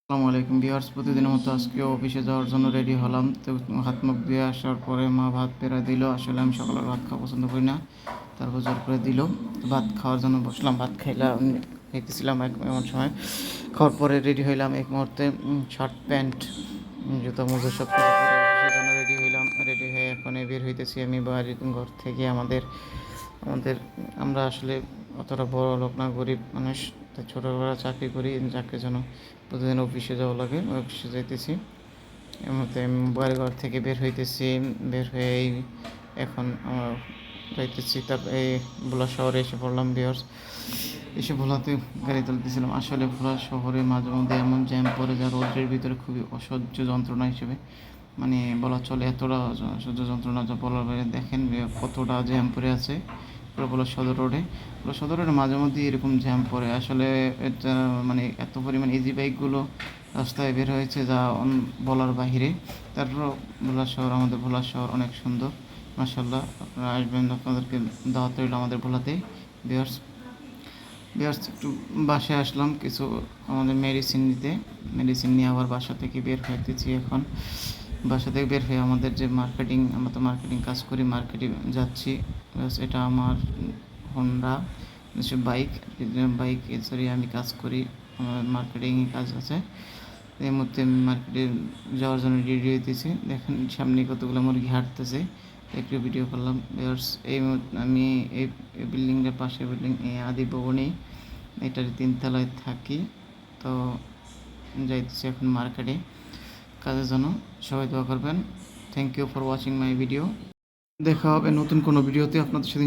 আসসালামু আলাইকুম ভিউয়ার্স, প্রতিদিনের মতো আজকেও অফিসে যাওয়ার জন্য রেডি হলাম। তো হাত মুখ ধুয়ে আসার পরে মা ভাত পেড়া দিল। আসলে আমি সকালের ভাত খাওয়া পছন্দ করি না, তারপর জোর করে দিল। ভাত খাওয়ার জন্য বসলাম, ভাত খাইতেছিলাম এমন সময় খাওয়ার পরে রেডি হইলাম। এক মুহূর্তে শার্ট প্যান্ট জুতা মোজা সব কিছু পরে অফিসের জন্য রেডি হইলাম। রেডি হয়ে এখন বের হইতেছি আমি বাড়ির ঘর থেকে। আমাদের আমাদের আমরা আসলে অতটা বড় লোক না, গরিব মানুষ। তো ছোটোবেলা চাকরি করি, চাকরির জন্য প্রতিদিন অফিসে যাওয়া লাগে, অফিসে যাইতেছি। এর মধ্যে আমি বাড়িঘর থেকে বের হইতেছি। বের হয়ে এখন যাইতেছি। তারপর এই ভোলা শহরে এসে পড়লাম ভিউয়ার্স। এসে ভোলাতে গাড়ি তুলতেছিলাম। আসলে ভোলা শহরে মাঝে মধ্যে এমন জ্যাম পড়ে যা রোডের ভিতরে খুবই অসহ্য যন্ত্রণা হিসেবে মানে বলা চলে। এতটা অসহ্য যন্ত্রণা যা বলার বাইরে। দেখেন কতটা জ্যাম পড়ে আছে পুরো ভোলা সদর রোডে। ভোলা সদর রোডে মাঝে মধ্যে এরকম জ্যাম পড়ে। আসলে এটা মানে এত পরিমাণ ইজি বাইকগুলো রাস্তায় বের হয়েছে যা বলার বাহিরে। তারপর আমাদের ভোলা শহর অনেক সুন্দর, মাশাআল্লাহ। আপনারা আসবেন, আপনাদেরকে দাওয়াত রইল আমাদের ভোলাতে। ভিউয়ার্স ভিউয়ার্স একটু বাসায় আসলাম কিছু আমাদের মেডিসিন নিয়ে আবার বাসা থেকে বের হইতেছি এখন। বাসা থেকে বের হয়ে আমাদের যে মার্কেটিং, আমরা তো মার্কেটিং কাজ করি, মার্কেটিং যাচ্ছি। এটা আমার হোন্ডা বাইক বাইক সরি আমি কাজ করি, আমার মার্কেটিংয়ে কাজ আছে। এই মুহূর্তে আমি মার্কেটে যাওয়ার জন্য রেডি হইতেছি। দেখেন সামনে কতগুলো মুরগি হাঁটতেছে, একটু ভিডিও করলাম ভিউয়ার্স। এই আমি এই বিল্ডিংটার পাশে বিল্ডিং আদি ভবনে, এটার 3 তলায় থাকি। তো যাইতেছি এখন মার্কেটে কাজের জন্য। সবাই দোয়া করবেন। Thank you for watching my video. দেখা হবে নতুন কোনো ভিডিওতে আপনাদের সাথে।